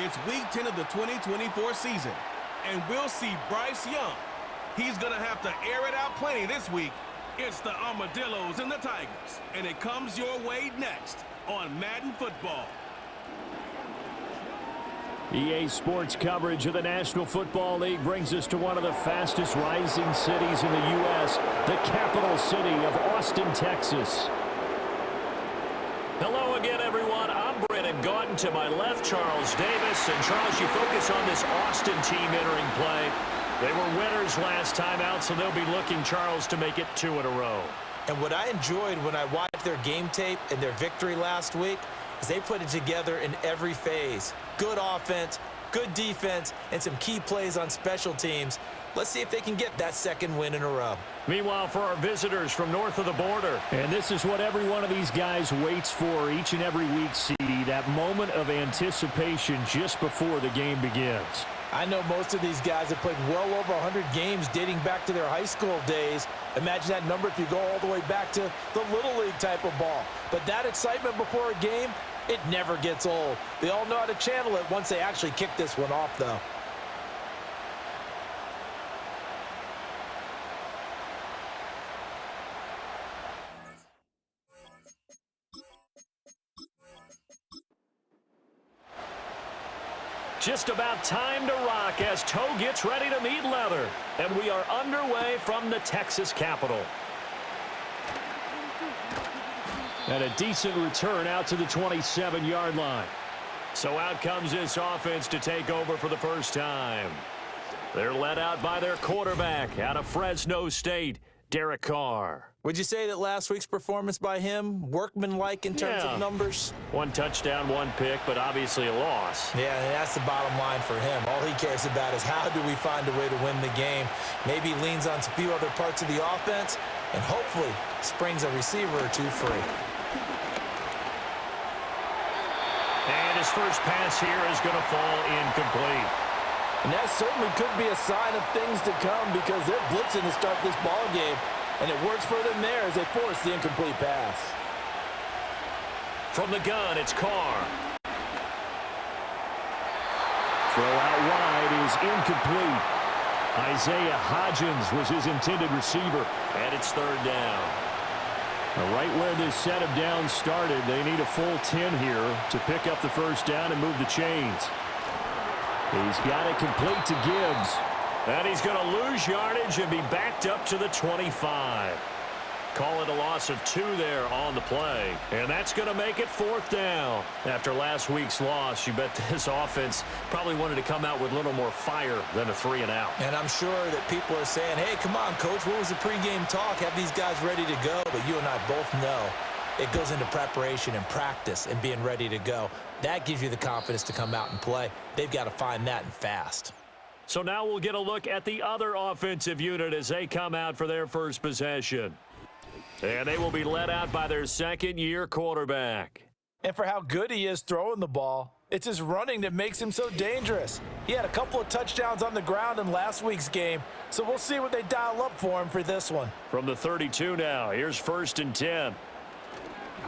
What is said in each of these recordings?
It's week 10 of the 2024 season, and we'll see Bryce Young. He's going to have to air it out plenty this week. It's the Armadillos and the Tigers, and it comes your way next on Madden Football. EA Sports coverage of the National Football League brings us to one of the fastest rising cities in the U.S., the capital city of Austin, Texas. Hello again, everyone. I'm Brennan Gaudin. To my left, Charles Davis. And Charles, you focus on this Austin team entering play. They were winners last time out, so they'll be looking, Charles, to make it 2 in a row. And what I enjoyed when I watched their game tape and their victory last week is they put it together in every phase. Good offense, good defense, and some key plays on special teams. Let's see if they can get that second win in a row. Meanwhile, for our visitors from north of the border, and this is what every one of these guys waits for each and every week, CD, that moment of anticipation just before the game begins. I know most of these guys have played well over 100 games dating back to their high school days. Imagine that number if you go all the way back to the Little League type of ball. But that excitement before a game, it never gets old. They all know how to channel it once they actually kick this one off, though. Just about time to rock as toe gets ready to meet leather. And we are underway from the Texas capital. And a decent return out to the 27-yard line. So out comes this offense to take over for the first time. They're led out by their quarterback out of Fresno State, Derek Carr. Would you say that last week's performance by him, workmanlike in terms of numbers? 1 touchdown, 1 pick, but obviously a loss. Yeah, and that's the bottom line for him. All he cares about is how do we find a way to win the game. Maybe leans on a few other parts of the offense, and hopefully springs a receiver or two free. And his first pass here is going to fall incomplete. And that certainly could be a sign of things to come because they're blitzing to start this ball game. And it works for them there as they force the incomplete pass. From the gun, it's Carr. Throw out wide is incomplete. Isaiah Hodgins was his intended receiver. And it's 3rd down. Now, right where this set of downs started, they need a full 10 here to pick up the first down and move the chains. He's got it complete to Gibbs. And he's going to lose yardage and be backed up to the 25. Call it a loss of 2 there on the play. And that's going to make it 4th down. After last week's loss, you bet this offense probably wanted to come out with a little more fire than a 3-and-out. And I'm sure that people are saying, hey, come on, Coach, what was the pregame talk? Have these guys ready to go? But you and I both know it goes into preparation and practice and being ready to go. That gives you the confidence to come out and play. They've got to find that and fast. So now we'll get a look at the other offensive unit as they come out for their first possession. And they will be led out by their second-year quarterback. And for how good he is throwing the ball, it's his running that makes him so dangerous. He had a couple of touchdowns on the ground in last week's game, so we'll see what they dial up for him for this one. From the 32 now, here's 1st and 10.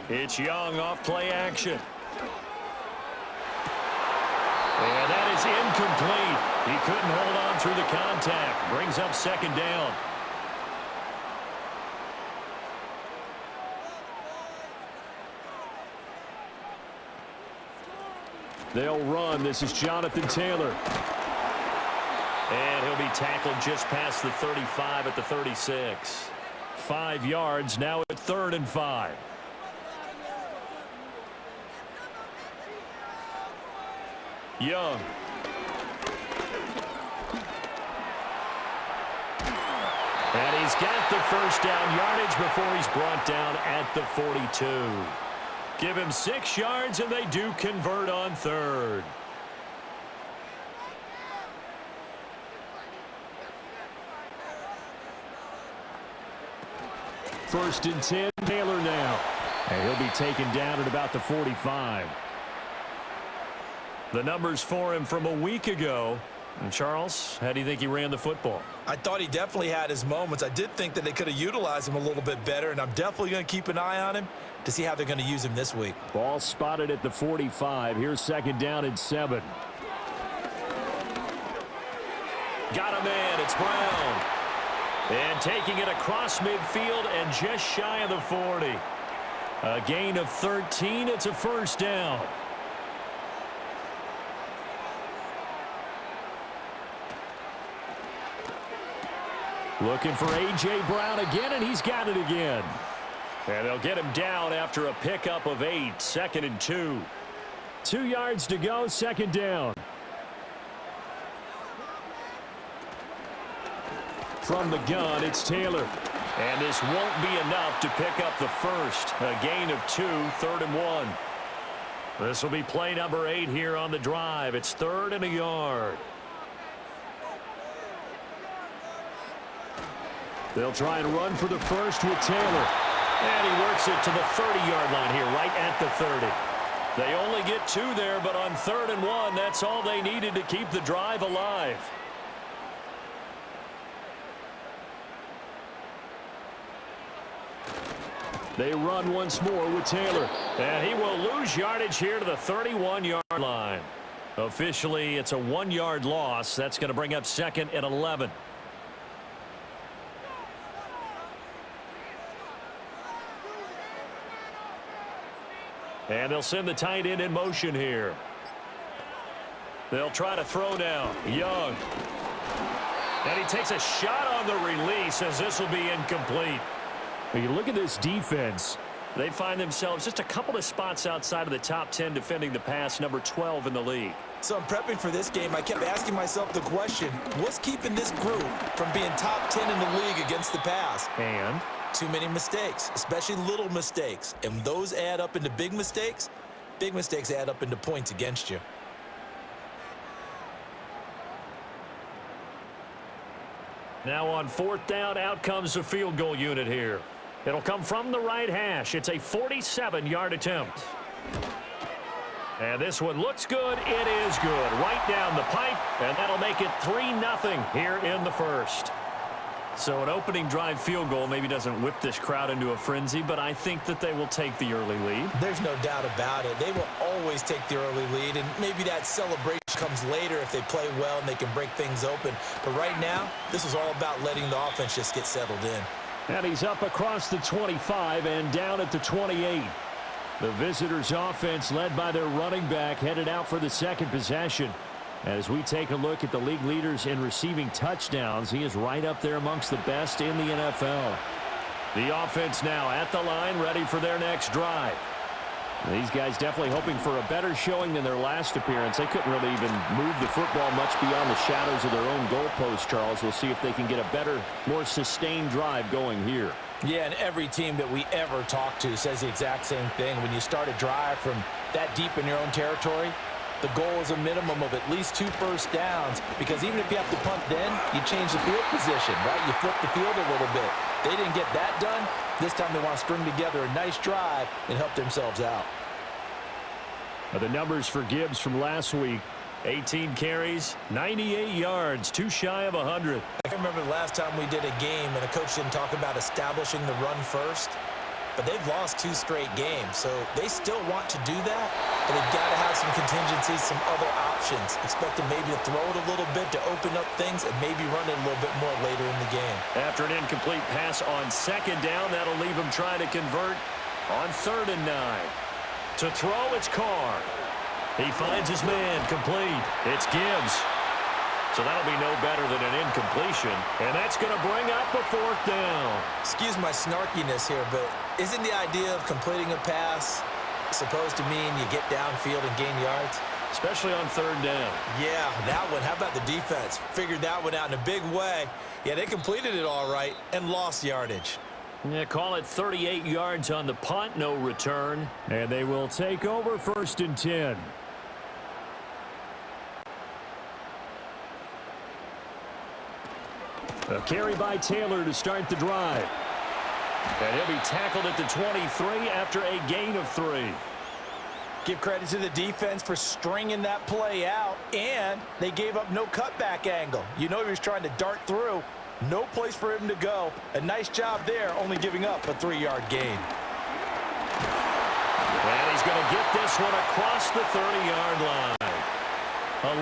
It's Young off play action. And that is incomplete. He couldn't hold on through the contact. Brings up 2nd down. They'll run. This is Jonathan Taylor. And he'll be tackled just past the 35 at the 36. 5 yards, now at 3rd and 5. Young. And he's got the first down yardage before he's brought down at the 42. Give him 6 yards, and they do convert on 3rd. First and 10, Taylor now. And he'll be taken down at about the 45. The numbers for him from a week ago. And Charles, how do you think he ran the football? I thought he definitely had his moments. I did think that they could have utilized him a little bit better, and I'm definitely going to keep an eye on him to see how they're going to use him this week. Ball spotted at the 45. Here's 2nd down and 7. Got a man. It's Brown. And taking it across midfield and just shy of the 40. A gain of 13. It's a first down. Looking for A.J. Brown again, and he's got it again. And they'll get him down after a pickup of 8. 2nd and 2. 2 yards to go, 2nd down. From the gun, it's Taylor. And this won't be enough to pick up the first. A gain of 2, 3rd and 1. This will be play number 8 here on the drive. It's 3rd and a yard. They'll try and run for the first with Taylor. And he works it to the 30-yard line here, right at the 30. They only get 2 there, but on 3rd and 1, that's all they needed to keep the drive alive. They run once more with Taylor. And he will lose yardage here to the 31-yard line. Officially, it's a 1-yard loss. That's going to bring up 2nd and 11. And they'll send the tight end in motion here. They'll try to throw now. Young. And he takes a shot on the release as this will be incomplete. When you look at this defense, they find themselves just a couple of spots outside of the top 10 defending the pass, number 12 in the league. So I'm prepping for this game. I kept asking myself the question, what's keeping this group from being top 10 in the league against the pass? And too many mistakes, especially little mistakes. And those add up into big mistakes. Big mistakes add up into points against you. Now on 4th down, out comes the field goal unit here. It'll come from the right hash. It's a 47-yard attempt. And this one looks good. It is good. Right down the pipe, and that'll make it 3-0 here in the first. So an opening drive field goal maybe doesn't whip this crowd into a frenzy, but I think that they will take the early lead. There's no doubt about it. They will always take the early lead, and maybe that celebration comes later if they play well and they can break things open. But right now, this is all about letting the offense just get settled in. And he's up across the 25 and down at the 28. The visitors' offense led by their running back headed out for the second possession. As we take a look at the league leaders in receiving touchdowns, he is right up there amongst the best in the NFL. The offense now at the line, ready for their next drive. These guys definitely hoping for a better showing than their last appearance. They couldn't really even move the football much beyond the shadows of their own goalpost, Charles. We'll see if they can get a better, more sustained drive going here. Yeah, and every team that we ever talk to says the exact same thing. When you start a drive from that deep in your own territory, the goal is a minimum of at least 2 first downs, because even if you have to punt then, you change the field position, right? You flip the field a little bit. They didn't get that done. This time they want to string together a nice drive and help themselves out. The numbers for Gibbs from last week, 18 carries, 98 yards, too shy of 100. I can remember the last time we did a game and a coach didn't talk about establishing the run first. But they've lost 2 straight games, so they still want to do that, but they've got to have some contingencies, some other options. Expect them maybe to throw it a little bit to open up things and maybe run it a little bit more later in the game. After an incomplete pass on 2nd down, that'll leave them trying to convert on 3rd and 9. To throw, it's Carr. He finds his man, complete. It's Gibbs. So that'll be no better than an incompletion. And that's going to bring up a 4th down. Excuse my snarkiness here, but isn't the idea of completing a pass supposed to mean you get downfield and gain yards? Especially on 3rd down. Yeah, that one. How about the defense? Figured that one out in a big way. Yeah, they completed it all right and lost yardage. Yeah, call it 38 yards on the punt, no return. And they will take over 1st and 10. A carry by Taylor to start the drive. And he'll be tackled at the 23 after a gain of 3. Give credit to the defense for stringing that play out, and they gave up no cutback angle. You know he was trying to dart through. No place for him to go. A nice job there, only giving up a 3-yard gain. And he's going to get this one across the 30-yard line.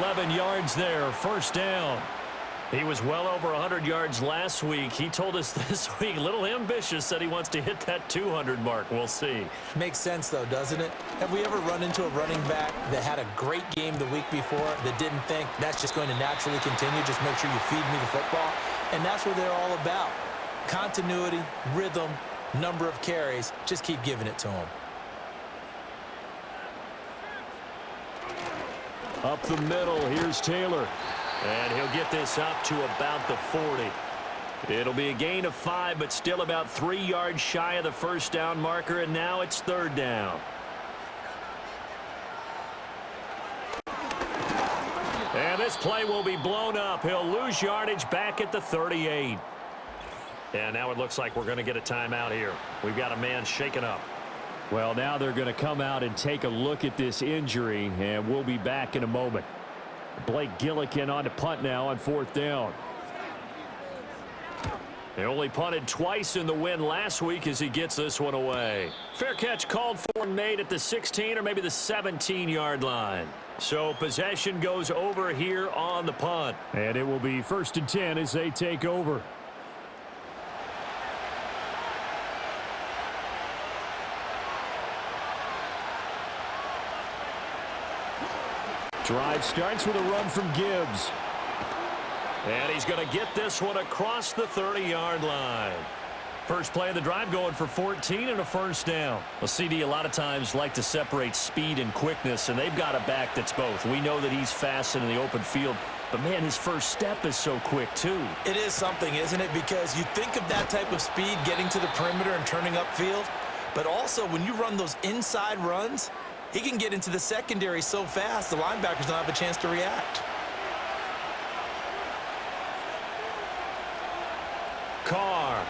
11 yards there, 1st down. He was well over 100 yards last week. He told us this week, a little ambitious, said he wants to hit that 200 mark. We'll see. Makes sense, though, doesn't it? Have we ever run into a running back that had a great game the week before that didn't think that's just going to naturally continue? Just make sure you feed me the football. And that's what they're all about. Continuity, rhythm, number of carries. Just keep giving it to him. Up the middle, here's Taylor. And he'll get this up to about the 40. It'll be a gain of 5, but still about 3 yards shy of the first down marker, and now it's third down. And this play will be blown up. He'll lose yardage back at the 38. And now it looks like we're going to get a timeout here. We've got a man shaken up. Well, now they're going to come out and take a look at this injury, and we'll be back in a moment. Blake Gillikin on to punt now on fourth down. They only punted twice in the win last week as he gets this one away. Fair catch called for and made at the 16 or maybe the 17-yard line. So possession goes over here on the punt. And it will be 1st and 10 as they take over. Drive starts with a run from Gibbs. And he's going to get this one across the 30-yard line. First play of the drive going for 14 and a first down. Well, CD a lot of times like to separate speed and quickness, and they've got a back that's both. We know that he's fast in the open field, but, man, his first step is so quick, too. It is something, isn't it? Because you think of that type of speed getting to the perimeter and turning upfield, but also when you run those inside runs, he can get into the secondary so fast, the linebackers don't have a chance to react. Carr.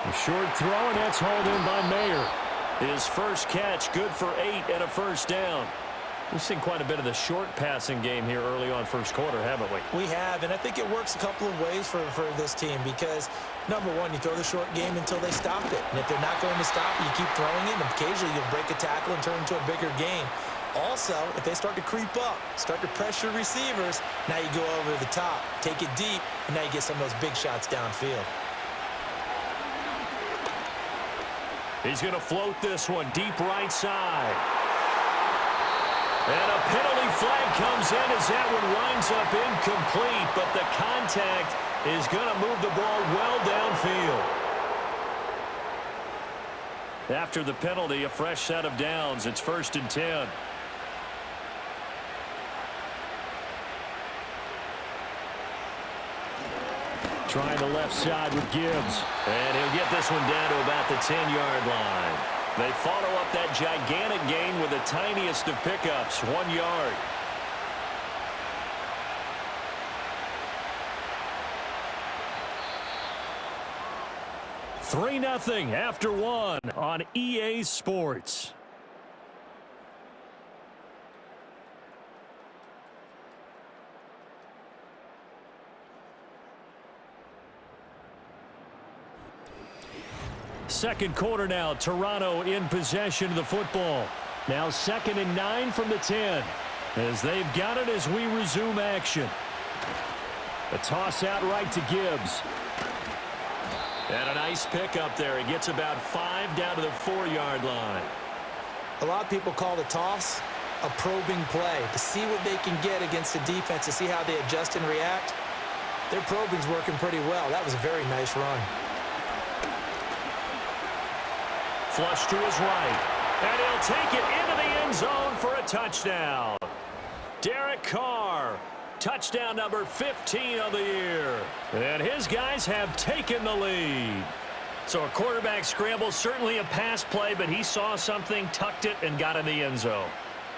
A short throw, and that's hauled in by Mayer. His first catch, good for 8 and a first down. We've seen quite a bit of the short passing game here early on first quarter, haven't we? We have, and I think it works a couple of ways for this team because, number one, you throw the short game until they stop it. And if they're not going to stop it, you keep throwing it, and occasionally you'll break a tackle and turn into a bigger game. Also, if they start to creep up, start to pressure receivers, now you go over the top, take it deep, and now you get some of those big shots downfield. He's going to float this one deep right side. And a penalty flag comes in as that one winds up incomplete, but the contact is going to move the ball well downfield. After the penalty, a fresh set of downs. It's 1st and 10. Trying the left side with Gibbs. And he'll get this one down to about the 10-yard line. They follow up that gigantic gain with the tiniest of pickups, 1 yard. (3-0) after 1 on EA Sports. Second quarter now. Toronto in possession of the football. Now 2nd and 9 from the 10. As they've got it as we resume action. A toss out right to Gibbs. And a nice pickup there. He gets about 5 down to the 4-yard line. A lot of people call the toss a probing play to see what they can get against the defense, to see how they adjust and react. Their probing's working pretty well. That was a very nice run. Flush to his right. And he'll take it into the end zone for a touchdown. Derek Carr, touchdown number 15 of the year. And his guys have taken the lead. So a quarterback scramble, certainly a pass play, but he saw something, tucked it, and got in the end zone.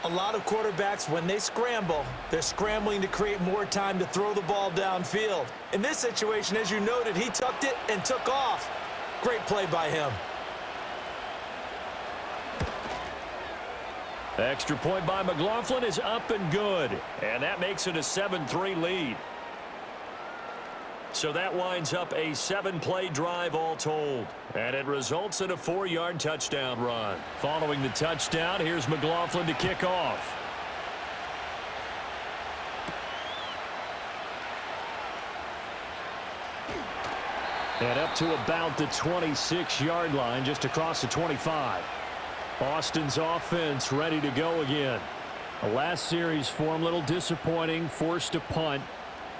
A lot of quarterbacks, when they scramble, they're scrambling to create more time to throw the ball downfield. In this situation, as you noted, he tucked it and took off. Great play by him. Extra point by McLaughlin is up and good. And that makes it a 7-3 lead. So that winds up a 7-play drive all told. And it results in a 4-yard touchdown run. Following the touchdown, here's McLaughlin to kick off. And up to about the 26-yard line, just across the 25. Austin's offense ready to go again. The last series for them, a little disappointing, forced a punt.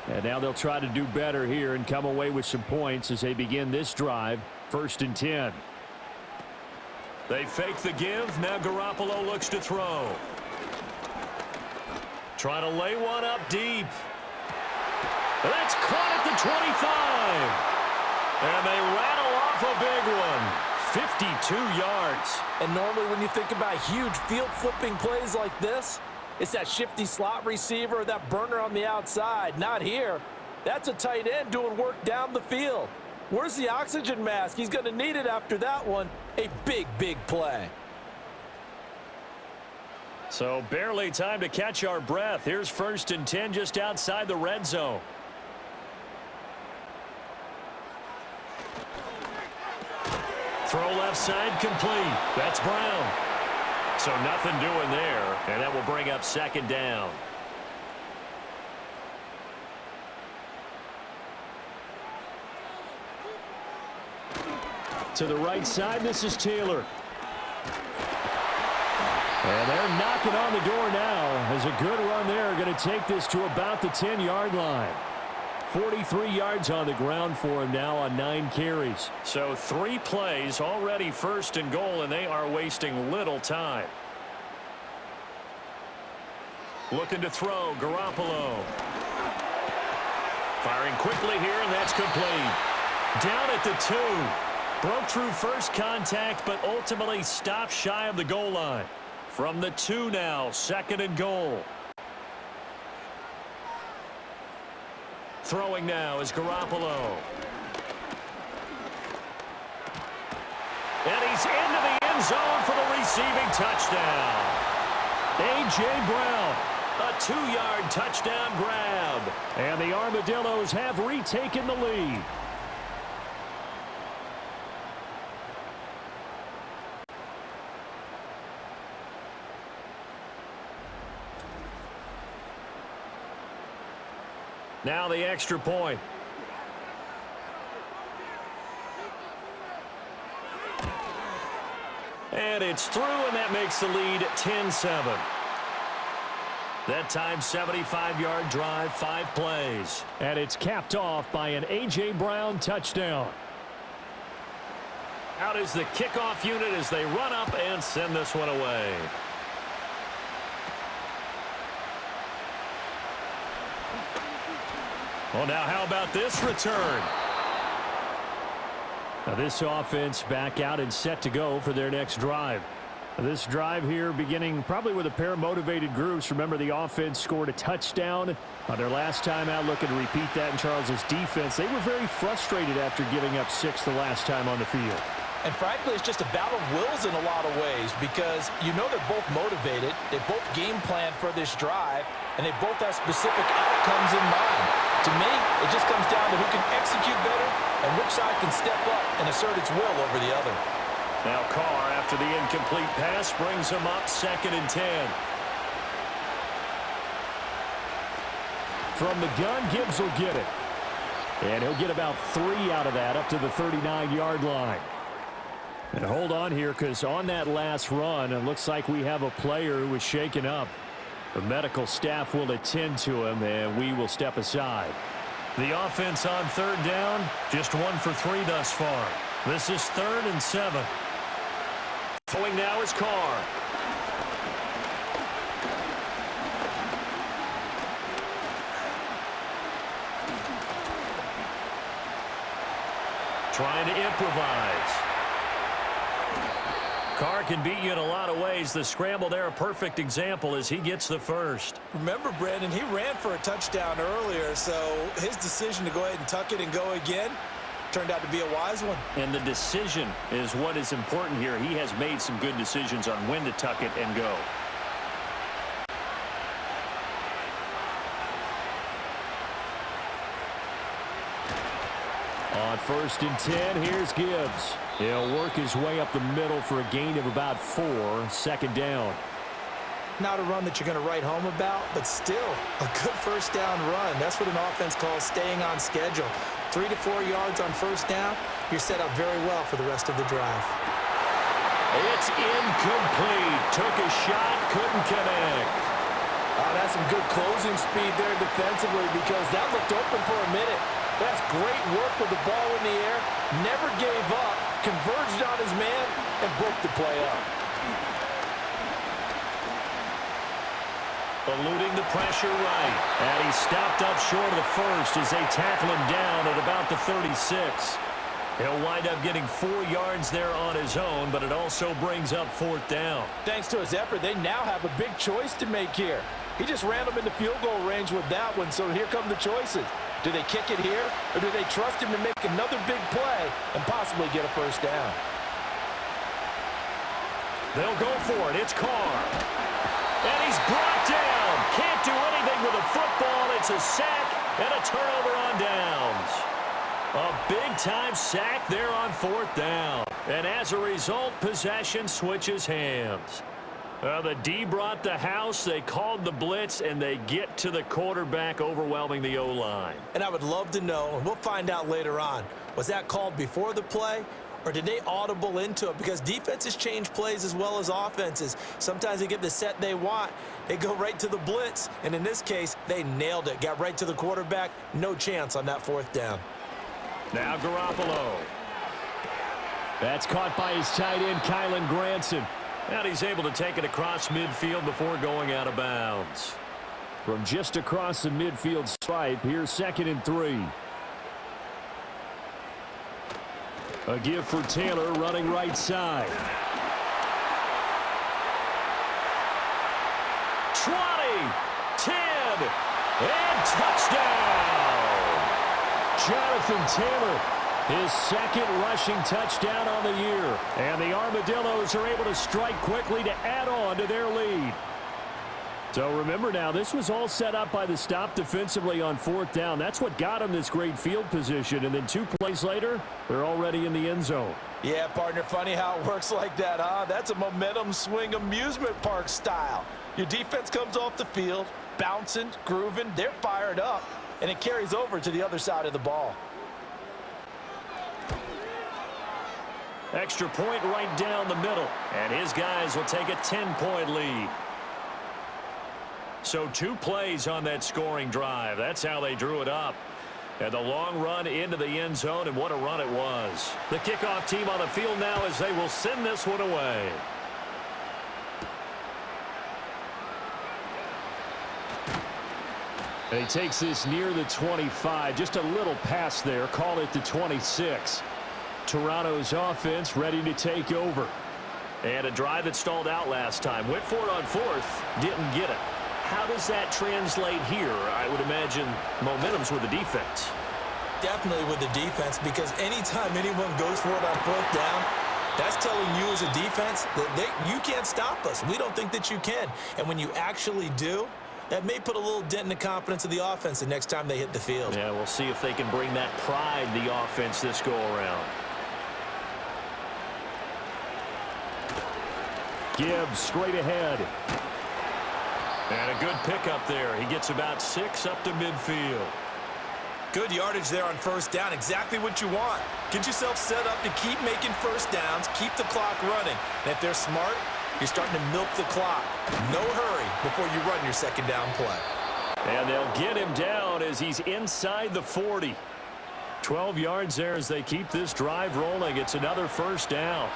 And now they'll try to do better here and come away with some points as they begin this drive, 1st and 10. They fake the give. Now Garoppolo looks to throw. Trying to lay one up deep. That's caught at the 25. And they rattle off a big one. 52 yards. And normally when you think about huge field flipping plays like this, it's that shifty slot receiver or that burner on the outside. Not here. That's a tight end doing work down the field. Where's the oxygen mask? He's going to need it after that one. A big, big play. So barely time to catch our breath. Here's 1st and 10 just outside the red zone. Throw left side complete. That's Brown. So nothing doing there, and that will bring up 2nd down. To the right side, this is Taylor. And they're knocking on the door now as a good run there. Going to take this to about the 10-yard line. 43 yards on the ground for him now on 9 carries. So 3 plays already 1st and goal, and they are wasting little time. Looking to throw, Garoppolo. Firing quickly here, and that's complete. Down at the 2. Broke through first contact, but ultimately stopped shy of the goal line. From the 2 now, 2nd and goal. Throwing now is Garoppolo. And he's into the end zone for the receiving touchdown. A.J. Brown, a 2-yard touchdown grab. And the Armadillos have retaken the lead. Now the extra point. And it's through, and that makes the lead 10-7. That time, 75-yard drive, 5 plays. And it's capped off by an A.J. Brown touchdown. Out is the kickoff unit as they run up and send this one away. Well, now how about this return? Now this offense back out and set to go for their next drive. This drive here beginning probably with a pair of motivated groups. Remember, the offense scored a touchdown on their last time out. Looking to repeat that in Charles's defense. They were very frustrated after giving up 6 the last time on the field. And frankly, it's just a battle of wills in a lot of ways because you know they're both motivated. They both game plan for this drive, and they both have specific outcomes in mind. To me, it just comes down to who can execute better and which side can step up and assert its will over the other. Now Carr, after the incomplete pass, brings him up 2nd and 10. From the gun, Gibbs will get it. And he'll get about 3 out of that up to the 39-yard line. And hold on here because on that last run, it looks like we have a player who was shaken up. The medical staff will attend to him, and we will step aside. The offense on 3rd down, just 1 for 3 thus far. This is 3rd and 7. Throwing now is Carr. Trying to improvise. Carr can beat you in a lot of ways. The scramble there, a perfect example as he gets the first. Remember, Brandon, he ran for a touchdown earlier, so his decision to go ahead and tuck it and go again turned out to be a wise one. And the decision is what is important here. He has made some good decisions on when to tuck it and go. On 1st and 10, here's Gibbs. He'll work his way up the middle for a gain of about 4, 2nd down. Not a run that you're going to write home about, but still a good 1st down run. That's what an offense calls staying on schedule. 3 to 4 yards on first down, you're set up very well for the rest of the drive. It's incomplete. Took a shot, couldn't connect. That's some good closing speed there defensively because that looked open for a minute. That's great work with the ball in the air. Never gave up, converged on his man, and broke the play up. Eluding the pressure right. And he stopped up short of the first as they tackle him down at about the 36. He'll wind up getting 4 yards there on his own, but it also brings up 4th down. Thanks to his effort, they now have a big choice to make here. He just ran them into field goal range with that one, so here come the choices. Do they kick it here, or do they trust him to make another big play and possibly get a first down? They'll go for it. It's Carr. And he's brought down. Can't do anything with a football. It's a sack and a turnover on downs. A big-time sack there on 4th down. And as a result, possession switches hands. The D brought the house, they called the blitz, and they get to the quarterback, overwhelming the O-line. And I would love to know, and we'll find out later on, was that called before the play, or did they audible into it? Because defenses change plays as well as offenses. Sometimes they get the set they want. They go right to the blitz, and in this case, they nailed it. Got right to the quarterback. No chance on that 4th down. Now Garoppolo. That's caught by his tight end, Kylen Granson. And he's able to take it across midfield before going out of bounds. From just across the midfield stripe, here's 2nd and 3. A give for Taylor running right side. 20, 10, and touchdown! Jonathan Taylor, his 2nd rushing touchdown on the year. And the Armadillos are able to strike quickly to add on to their lead. So remember now, this was all set up by the stop defensively on 4th down. That's what got them this great field position. And then 2 plays later, they're already in the end zone. Yeah, partner, funny how it works like that, huh? That's a momentum swing amusement park style. Your defense comes off the field, bouncing, grooving, they're fired up, and it carries over to the other side of the ball. Extra point right down the middle. And his guys will take a 10-point lead. So 2 plays on that scoring drive. That's how they drew it up. And the long run into the end zone, and what a run it was. The kickoff team on the field now as they will send this one away. And he takes this near the 25. Just a little pass there. Call it the 26. Toronto's offense ready to take over. And a drive that stalled out last time. Went for it on 4th. Didn't get it. How does that translate here? I would imagine momentum's with the defense. Definitely with the defense, because anytime anyone goes for it on 4th down, that's telling you as a defense that you can't stop us. We don't think that you can. And when you actually do, that may put a little dent in the confidence of the offense the next time they hit the field. Yeah, we'll see if they can bring that pride the offense this go-around. Gibbs straight ahead. And a good pickup there. He gets about 6 up to midfield. Good yardage there on 1st down. Exactly what you want. Get yourself set up to keep making first downs, keep the clock running. And if they're smart, you're starting to milk the clock. No hurry before you run your 2nd down play. And they'll get him down as he's inside the 40. 12 yards there as they keep this drive rolling. It's another 1st down.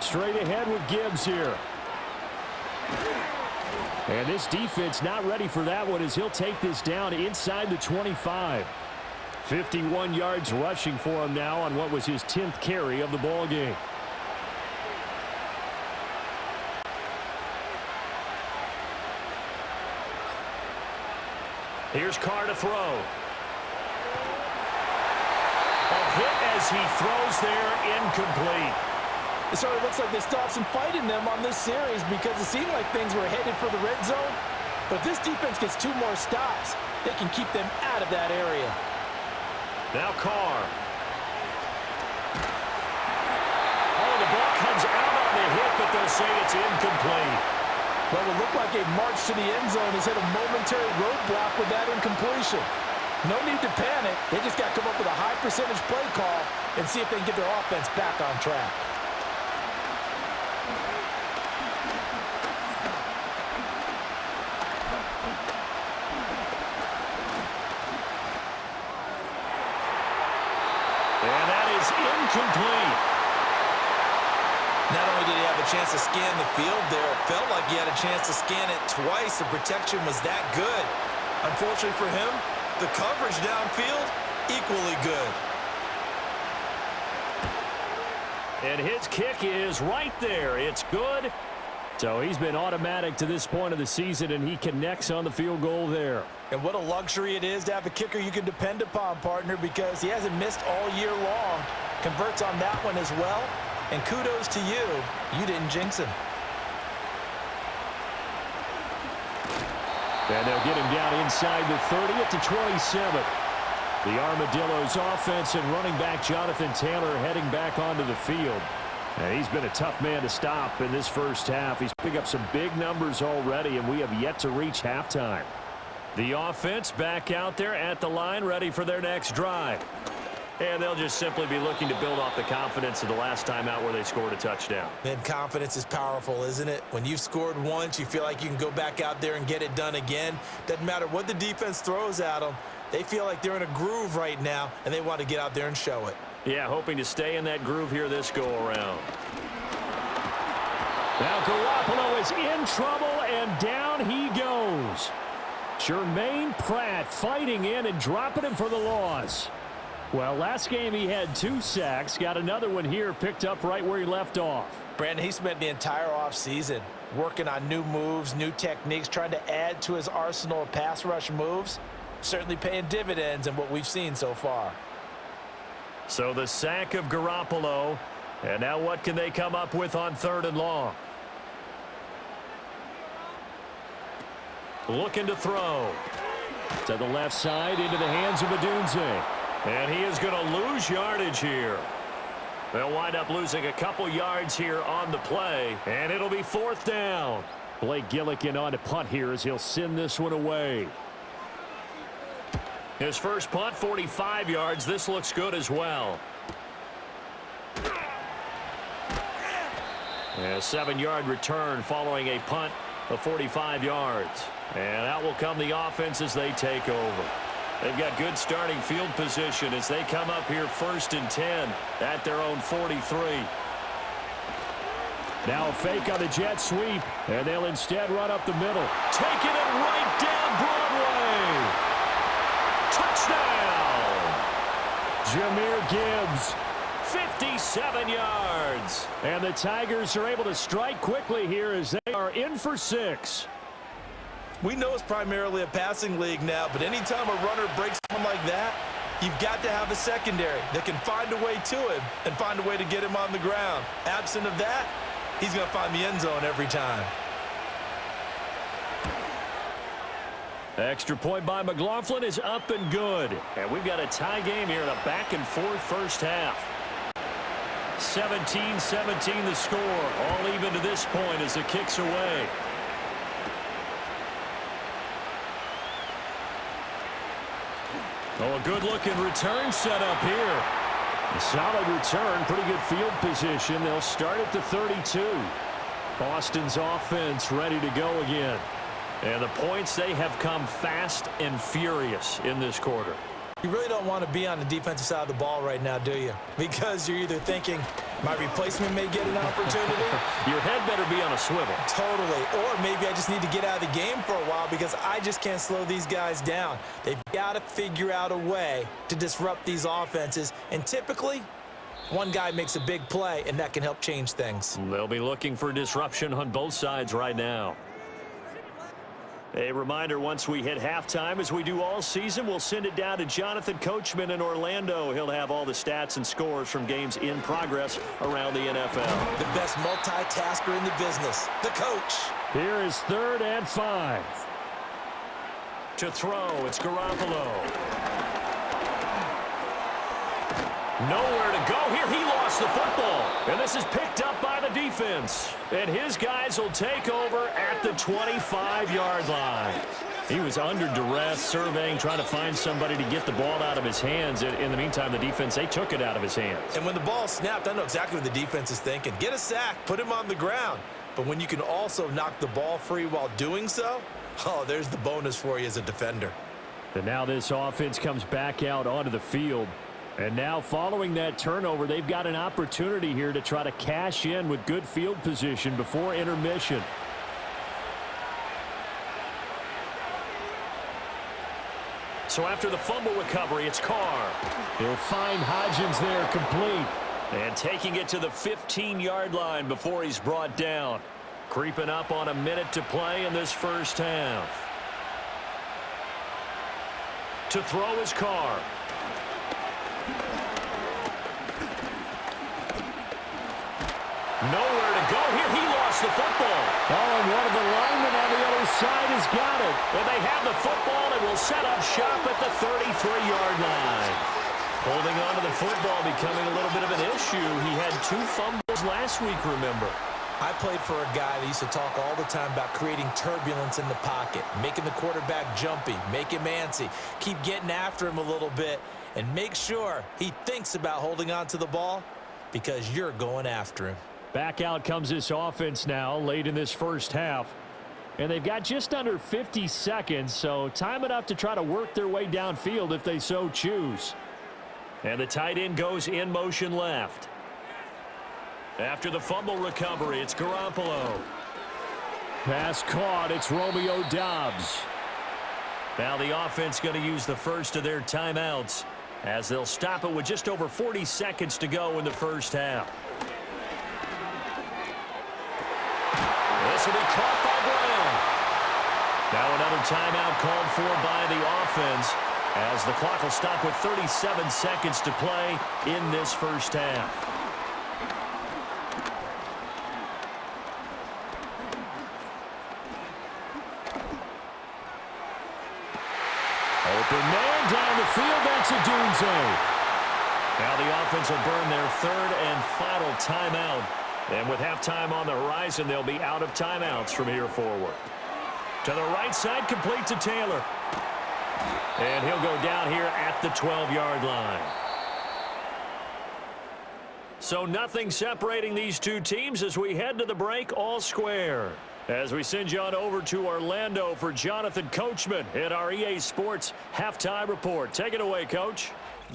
Straight ahead with Gibbs here. And this defense not ready for that one as he'll take this down inside the 25. 51 yards rushing for him now on what was his 10th carry of the ball game. Here's Carr to throw. A hit as he throws there, incomplete. It sort of looks like they stopped some fight in them on this series because it seemed like things were headed for the red zone. But if this defense gets 2 more stops, they can keep them out of that area. Now Carr. Oh, the ball comes out on the hit, but they'll say it's incomplete. Well, it looked like a march to the end zone has hit a momentary roadblock with that incompletion. No need to panic. They just got to come up with a high percentage play call and see if they can get their offense back on track. And that is incomplete. Not only did he have a chance to scan the field there, it felt like he had a chance to scan it twice. The protection was that good. Unfortunately for him, the coverage downfield, equally good. And his kick is right there. It's good. So he's been automatic to this point of the season, and he connects on the field goal there. And what a luxury it is to have a kicker you can depend upon, partner, because he hasn't missed all year long. Converts on that one as well. And kudos to you. You didn't jinx him. And they'll get him down inside the 30 at the 27. The Armadillos offense and running back Jonathan Taylor heading back onto the field. And he's been a tough man to stop in this first half. He's picked up some big numbers already, and we have yet to reach halftime. The offense back out there at the line, ready for their next drive. And they'll just simply be looking to build off the confidence of the last time out where they scored a touchdown. Man, confidence is powerful, isn't it? When you've scored once, you feel like you can go back out there and get it done again. Doesn't matter what the defense throws at them. They feel like they're in a groove right now, and they want to get out there and show it. Yeah, hoping to stay in that groove here this go-around. Now Garoppolo is in trouble, and down he goes. Jermaine Pratt fighting in and dropping him for the loss. Well, last game he had 2 sacks. Got another one here, picked up right where he left off. Brandon, he spent the entire offseason working on new moves, new techniques, trying to add to his arsenal of pass rush moves. Certainly paying dividends in what we've seen so far. So the sack of Garoppolo. And now what can they come up with on 3rd and long? Looking to throw. To the left side into the hands of Adunze. And he is going to lose yardage here. They'll wind up losing a couple yards here on the play. And it'll be 4th down. Blake Gillikin on to punt here as he'll send this one away. His first punt, 45 yards. This looks good as well. A 7-yard return following a punt of 45 yards. And out will come the offense as they take over. They've got good starting field position as they come up here 1st and 10 at their own 43. Now a fake on the jet sweep, and they'll instead run up the middle. Taking it right down Broadway. Touchdown! Jahmyr Gibbs, 57 yards. And the Tigers are able to strike quickly here as they are in for 6. We know it's primarily a passing league now, but anytime a runner breaks one like that, you've got to have a secondary that can find a way to him and find a way to get him on the ground. Absent of that, he's going to find the end zone every time. Extra point by McLaughlin is up and good. And we've got a tie game here in a back-and-forth first half. 17-17 the score. All even to this point as the kick's away. Oh, a good-looking return set up here. A solid return, pretty good field position. They'll start at the 32. Boston's offense ready to go again. And the points, they have come fast and furious in this quarter. You really don't want to be on the defensive side of the ball right now, do you? Because you're either thinking, my replacement may get an opportunity. Your head better be on a swivel. Totally. Or maybe I just need to get out of the game for a while because I just can't slow these guys down. They've got to figure out a way to disrupt these offenses. And typically, one guy makes a big play, and that can help change things. They'll be looking for disruption on both sides right now. A reminder, once we hit halftime, as we do all season, we'll send it down to Jonathan Coachman in Orlando. He'll have all the stats and scores from games in progress around the NFL. The best multitasker in the business, the coach. Here is 3rd and 5. To throw, it's Garoppolo. Nowhere to go here. He lost the football. And this is picked up by the defense. And his guys will take over at the 25-yard line. He was under duress, surveying, trying to find somebody to get the ball out of his hands. In the meantime, the defense, they took it out of his hands. And when the ball snapped, I know exactly what the defense is thinking. Get a sack, put him on the ground. But when you can also knock the ball free while doing so, oh, there's the bonus for you as a defender. And now this offense comes back out onto the field. And now following that turnover, they've got an opportunity here to try to cash in with good field position before intermission. So after the fumble recovery, it's Carr. He'll find Hodgins there complete. And taking it to the 15-yard line before he's brought down. Creeping up on a minute to play in this first half. To throw is Carr. Nowhere to go here. He lost the football. Oh, and one of the linemen on the other side has got it. And they have the football and will set up shop at the 33-yard line. Holding on to the football becoming a little bit of an issue. He had 2 fumbles last week, remember. I played for a guy that used to talk all the time about creating turbulence in the pocket, making the quarterback jumpy, make him antsy, keep getting after him a little bit, and make sure he thinks about holding on to the ball because you're going after him. Back out comes this offense now late in this first half. And they've got just under 50 seconds, so time enough to try to work their way downfield if they so choose. And the tight end goes in motion left. After the fumble recovery, it's Garoppolo. Pass caught. It's Romeo Doubs. Now the offense going to use the first of their timeouts as they'll stop it with just over 40 seconds to go in the first half. This will be caught by Brown. Now another timeout called for by the offense as the clock will stop with 37 seconds to play in this first half. Open man down the field. That's a Dunze. Now the offense will burn their third and final timeout. And with halftime on the horizon, they'll be out of timeouts from here forward. To the right side, complete to Taylor. And he'll go down here at the 12-yard line. So nothing separating these two teams as we head to the break, all square. As we send you on over to Orlando for Jonathan Coachman in our EA Sports Halftime Report. Take it away, Coach.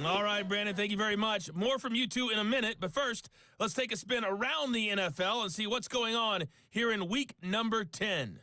All right, Brandon, thank you very much. More from you two in a minute, but first, let's take a spin around the NFL and see what's going on here in week number 10.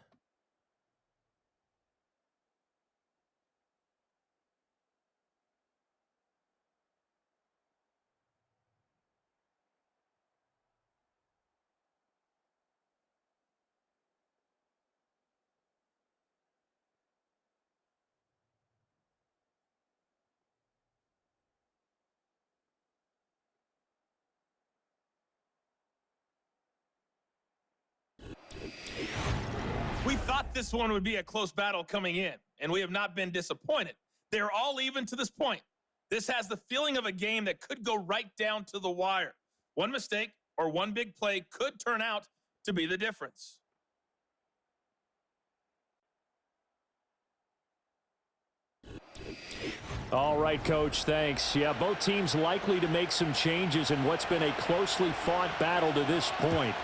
We thought this one would be a close battle coming in, and we have not been disappointed. They're all even to this point. This has the feeling of a game that could go right down to the wire. One mistake or one big play could turn out to be the difference. All right, Coach, thanks. Yeah, both teams likely to make some changes in what's been a closely fought battle to this point.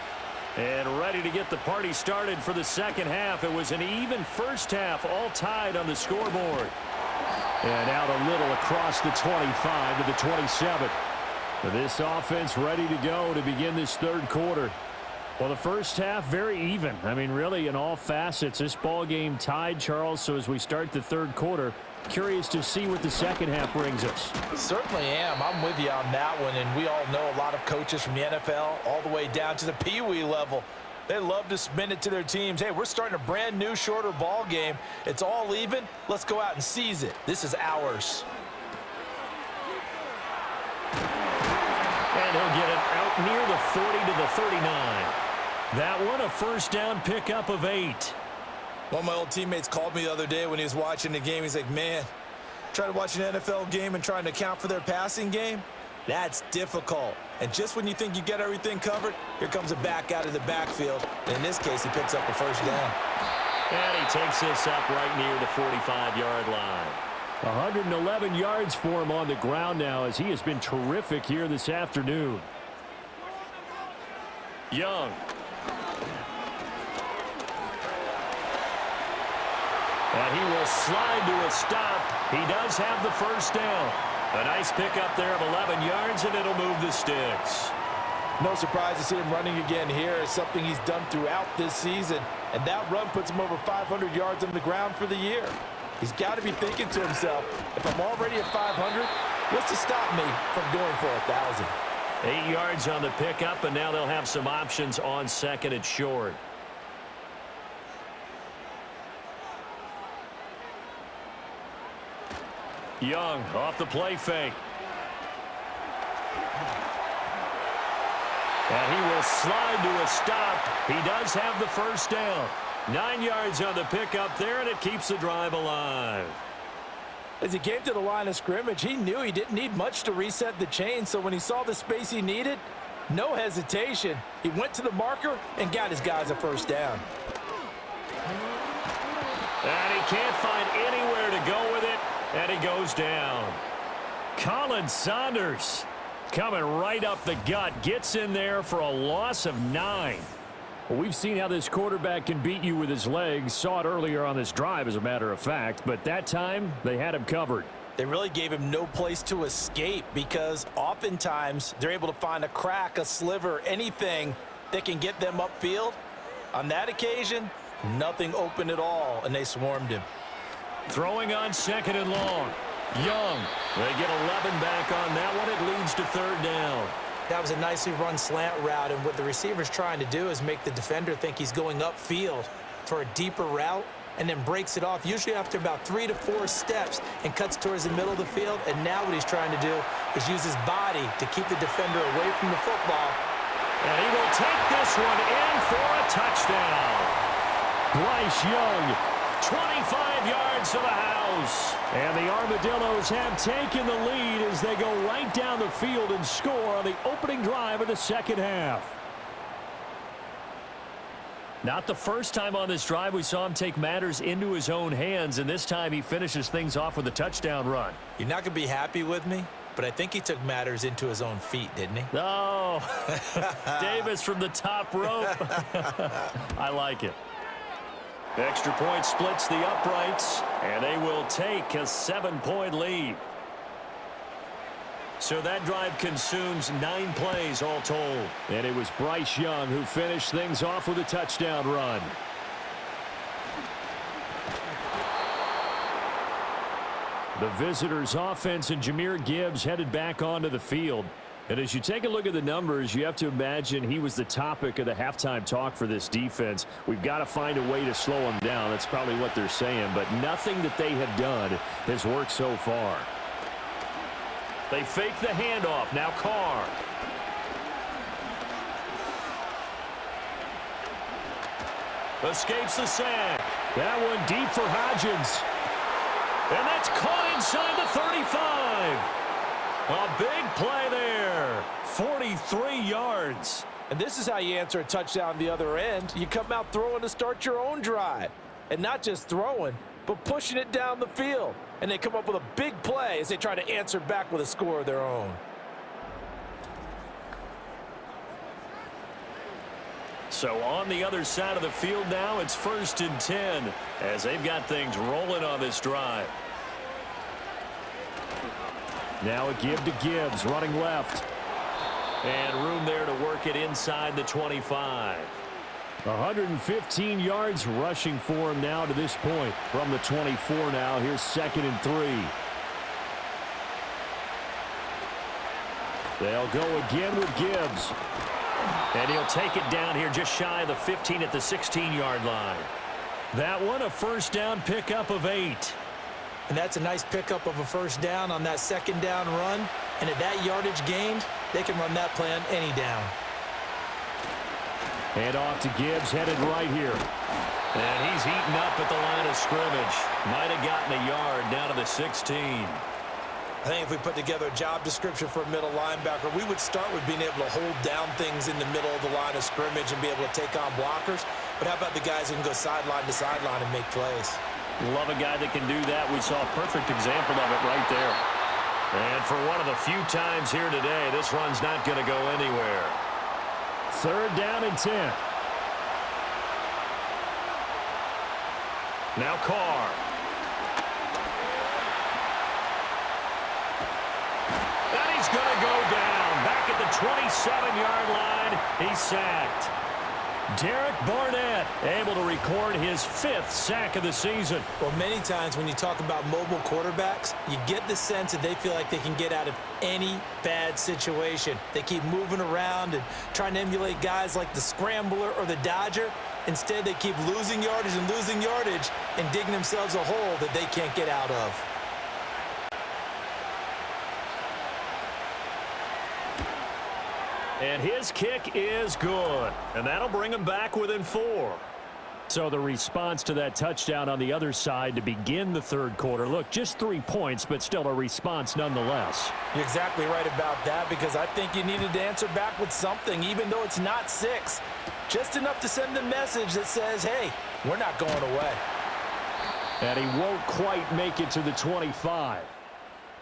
And ready to get the party started for the second half. It was an even first half, all tied on the scoreboard. And out a little across the 25 to the 27. This offense ready to go to begin this third quarter. Well, the first half, very even. I mean, really, in all facets, this ball game tied, Charles. So as we start the third quarter, curious to see what the second half brings us. Certainly am. I'm with you on that one, and we all know a lot of coaches from the NFL all the way down to the Pee-wee level. They love to spin it to their teams. Hey, we're starting a brand new, shorter ball game. It's all even. Let's go out and seize it. This is ours. And he'll get it out near the 40 to the 39. That one, a first down pickup of 8. One of my old teammates called me the other day when he was watching the game. He's like, man, trying to watch an NFL game and trying to account for their passing game. That's difficult. And just when you think you get everything covered, here comes a back out of the backfield. And in this case, he picks up a first down. And he takes this up right near the 45-yard line. 111 yards for him on the ground now as he has been terrific here this afternoon. Young. And he will slide to a stop. He does have the first down. A nice pickup there of 11 yards, and it'll move the sticks. No surprise to see him running again here. It's something he's done throughout this season. And that run puts him over 500 yards on the ground for the year. He's got to be thinking to himself, if I'm already at 500, what's to stop me from going for 1,000? 8 yards on the pickup, and now they'll have some options on second and short. Young off the play fake. And he will slide to a stop. He does have the first down. 9 yards on the pickup there, and it keeps the drive alive. As he came to the line of scrimmage, he knew he didn't need much to reset the chain, so when he saw the space he needed, no hesitation. He went to the marker and got his guys a first down. And he can't find anywhere to go with it, and he goes down. Colin Saunders coming right up the gut, gets in there for a loss of 9. Well, we've seen how this quarterback can beat you with his legs. Saw it earlier on this drive, as a matter of fact, but that time they had him covered. They really gave him no place to escape because oftentimes they're able to find a crack, a sliver, anything that can get them upfield. On that occasion, nothing open at all, and they swarmed him. Throwing on second and long. Young. They get 11 back on that one. It leads to third down. That was a nicely run slant route, and what the receiver's trying to do is make the defender think he's going upfield for a deeper route and then breaks it off, usually after about 3 to 4 steps, and cuts towards the middle of the field. And now what he's trying to do is use his body to keep the defender away from the football. And he will take this one in for a touchdown. Bryce Young, 25 yards to the house. And the Armadillos have taken the lead as they go right down the field and score on the opening drive of the second half. Not the first time on this drive we saw him take matters into his own hands, and this time he finishes things off with a touchdown run. You're not going to be happy with me, but I think he took matters into his own feet, didn't he? Oh, Davis from the top rope. I like it. Extra point splits the uprights, and they will take a 7-point lead. So that drive consumes 9 plays all told. And it was Bryce Young who finished things off with a touchdown run. The visitors' offense and Jahmyr Gibbs headed back onto the field. And as you take a look at the numbers, you have to imagine he was the topic of the halftime talk for this defense. We've got to find a way to slow him down. That's probably what they're saying. But nothing that they have done has worked so far. They fake the handoff. Now Carr. Escapes the sack. That one deep for Hodgins. And that's caught inside the 35. A big play there. 43 yards. And this is how you answer a touchdown the other end. You come out throwing to start your own drive. And not just throwing, but pushing it down the field. And they come up with a big play as they try to answer back with a score of their own. So on the other side of the field now, it's 1st and 10 as they've got things rolling on this drive. Now a give to Gibbs, running left. And room there to work it inside the 25. 115 yards rushing for him now to this point. From the 24 now, here's 2nd and 3. They'll go again with Gibbs. And he'll take it down here just shy of the 15 at the 16-yard line. That one, a first down pickup of 8. And that's a nice pickup of a first down on that second down run. And at that yardage gained, they can run that play on any down. And off to Gibbs, headed right here. And he's eaten up at the line of scrimmage. Might have gotten a yard down to the 16. I think if we put together a job description for a middle linebacker, we would start with being able to hold down things in the middle of the line of scrimmage and be able to take on blockers. But how about the guys who can go sideline to sideline and make plays? Love a guy that can do that. We saw a perfect example of it right there. And for one of the few times here today, this run's not going to go anywhere. 3rd down and 10. Now Carr. And he's going to go down. Back at the 27-yard line. He's sacked. Derek Barnett able to record his 5th sack of the season. Well, many times when you talk about mobile quarterbacks, you get the sense that they feel like they can get out of any bad situation. They keep moving around and trying to emulate guys like the Scrambler or the Dodger. Instead, they keep losing yardage and digging themselves a hole that they can't get out of. And his kick is good. And that'll bring him back within 4. So the response to that touchdown on the other side to begin the 3rd quarter. Look, just 3 points, but still a response nonetheless. You're exactly right about that, because I think you needed to answer back with something, even though it's not 6. Just enough to send the message that says, hey, we're not going away. And he won't quite make it to the 25.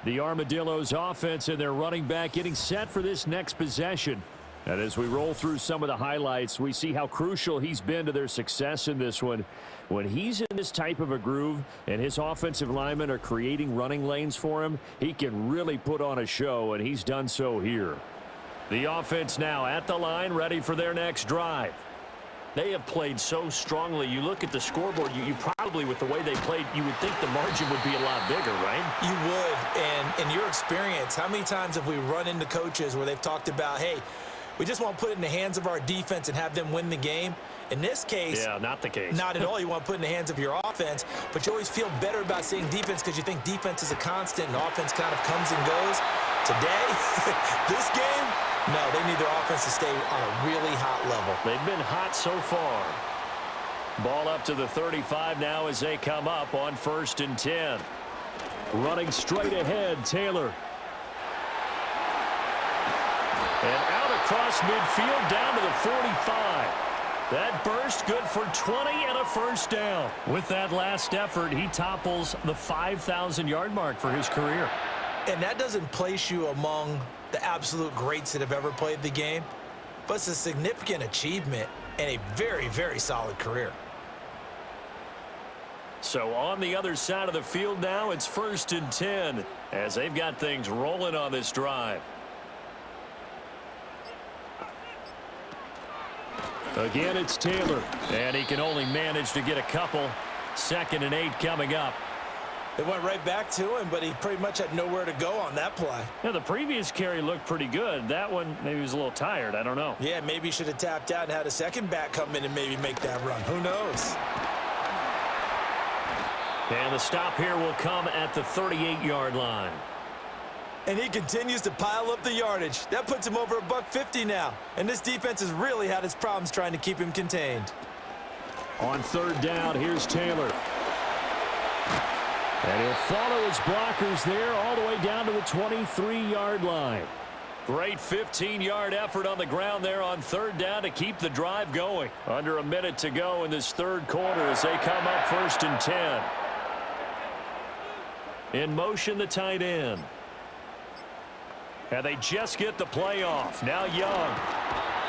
The Armadillos offense and their running back getting set for this next possession. And as we roll through some of the highlights, we see how crucial he's been to their success in this one. When he's in this type of a groove and his offensive linemen are creating running lanes for him, he can really put on a show, and he's done so here. The offense now at the line, ready for their next drive. They have played so strongly. You look at the scoreboard, you probably, with the way they played, you would think the margin would be a lot bigger, right? You would. And in your experience, how many times have we run into coaches where they've talked about, hey, we just want to put it in the hands of our defense and have them win the game? In this case, yeah, not the case. Not at all. You want to put it in the hands of your offense, but you always feel better about seeing defense because you think defense is a constant and offense kind of comes and goes. Today, this game, no, they need their offense to stay on a really hot level. They've been hot so far. Ball up to the 35 now as they come up on 1st and 10. Running straight ahead, Taylor. And out across midfield down to the 45. That burst good for 20 and a 1st down. With that last effort, he topples the 5,000-yard mark for his career. And that doesn't place you among the absolute greats that have ever played the game, but it's a significant achievement and a very, very solid career. So on the other side of the field now, it's 1st and 10 as they've got things rolling on this drive. Again, it's Taylor, and he can only manage to get a couple. 2nd and 8 coming up. They went right back to him, but he pretty much had nowhere to go on that play. Yeah, the previous carry looked pretty good. That one, maybe he was a little tired. I don't know. Yeah, maybe he should have tapped out and had a second back come in and maybe make that run. Who knows? And the stop here will come at the 38-yard line. And he continues to pile up the yardage. That puts him over $150 now. And this defense has really had its problems trying to keep him contained. On 3rd down, here's Taylor. And he'll follow his blockers there all the way down to the 23-yard line. Great 15-yard effort on the ground there on 3rd down to keep the drive going. Under a minute to go in this 3rd quarter as they come up 1st and 10. In motion, the tight end. And they just get the play off. Now Young.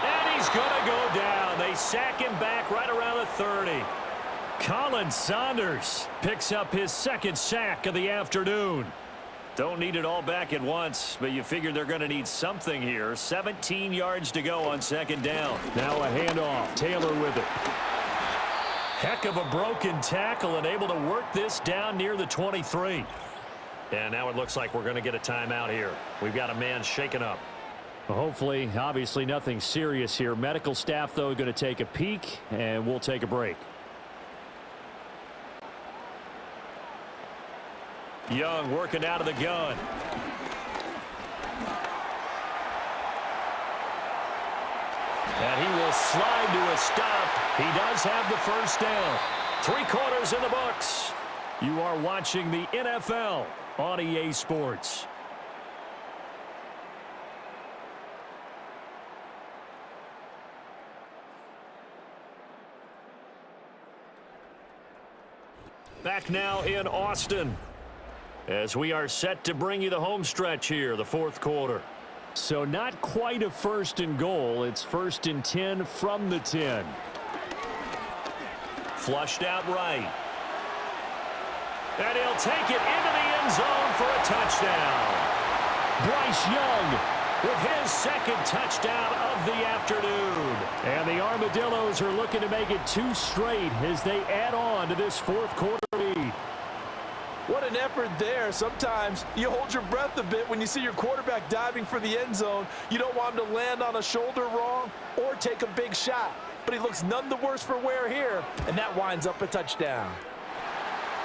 And he's going to go down. They sack him back right around the 30. Colin Saunders picks up his 2nd sack of the afternoon. Don't need it all back at once, but you figure they're going to need something here. 17 yards to go on 2nd down. Now a handoff. Taylor with it. Heck of a broken tackle and able to work this down near the 23. And now it looks like we're going to get a timeout here. We've got a man shaken up. Well, hopefully, obviously nothing serious here. Medical staff, though, going to take a peek, and we'll take a break. Young working out of the gun. And he will slide to a stop. He does have the 1st down. 3 quarters in the books. You are watching the NFL on EA Sports. Back now in Austin as we are set to bring you the home stretch here, the fourth quarter. So not quite a first and goal. It's 1st and 10 from the 10. Flushed out right. And he'll take it into the end zone for a touchdown. Bryce Young with his second touchdown of the afternoon. And the Armadillos are looking to make it 2 straight as they add on to this fourth quarter lead. What an effort there. Sometimes you hold your breath a bit when you see your quarterback diving for the end zone. You don't want him to land on a shoulder wrong or take a big shot. But he looks none the worse for wear here, and that winds up a touchdown.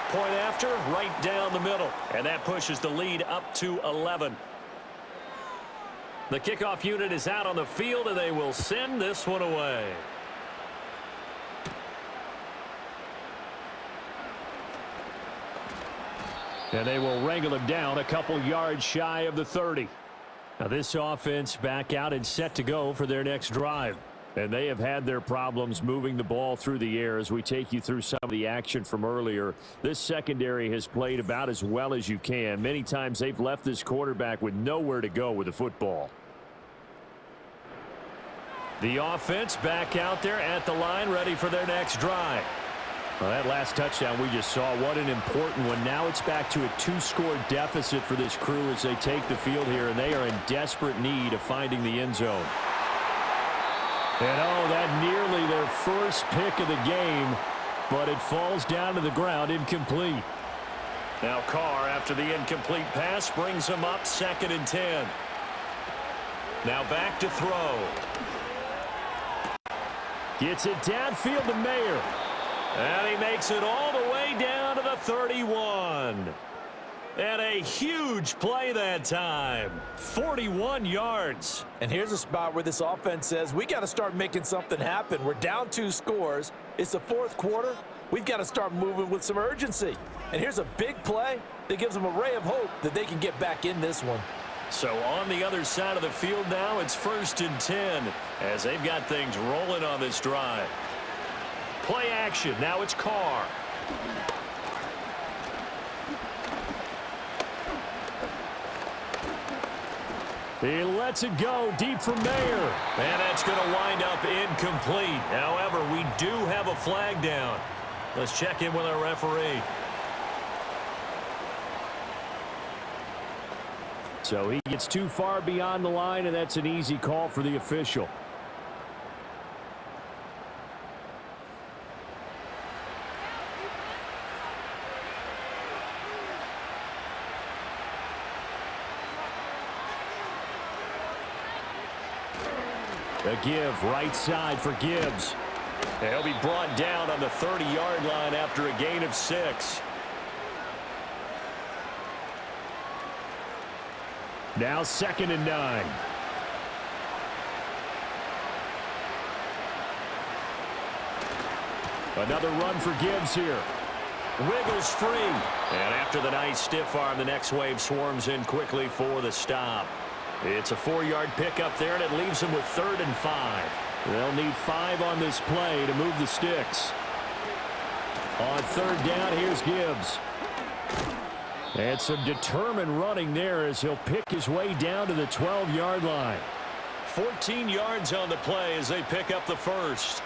Point after, right down the middle. And that pushes the lead up to 11. The kickoff unit is out on the field, and they will send this one away. And they will wrangle him down a couple yards shy of the 30. Now this offense back out and set to go for their next drive. And they have had their problems moving the ball through the air as we take you through some of the action from earlier. This secondary has played about as well as you can. Many times they've left this quarterback with nowhere to go with the football. The offense back out there at the line, ready for their next drive. Well, that last touchdown we just saw, what an important one. Now it's back to a 2-score deficit for this crew as they take the field here, and they are in desperate need of finding the end zone. And oh, that nearly their first pick of the game, but it falls down to the ground incomplete. Now Carr, after the incomplete pass, brings him up 2nd and 10. Now back to throw. Gets it downfield to Mayer. And he makes it all the way down to the 31. And a huge play that time. 41 yards. And here's a spot where this offense says, we got to start making something happen. We're down 2 scores. It's the fourth quarter. We've got to start moving with some urgency. And here's a big play that gives them a ray of hope that they can get back in this one. So on the other side of the field now, it's 1st and 10 as they've got things rolling on this drive. Play action. Now it's Carr. He lets it go deep for Mayer. And that's going to wind up incomplete. However, we do have a flag down. Let's check in with our referee. So he gets too far beyond the line, and that's an easy call for the official. A give right side for Gibbs. He'll be brought down on the 30-yard line after a gain of 6. Now 2nd and 9. Another run for Gibbs here. Wiggles free. And after the nice stiff arm, the next wave swarms in quickly for the stop. It's a 4-yard pickup there, and it leaves them with 3rd and 5. They'll need 5 on this play to move the sticks. On 3rd down, here's Gibbs. And some determined running there as he'll pick his way down to the 12-yard line. 14 yards on the play as they pick up the first.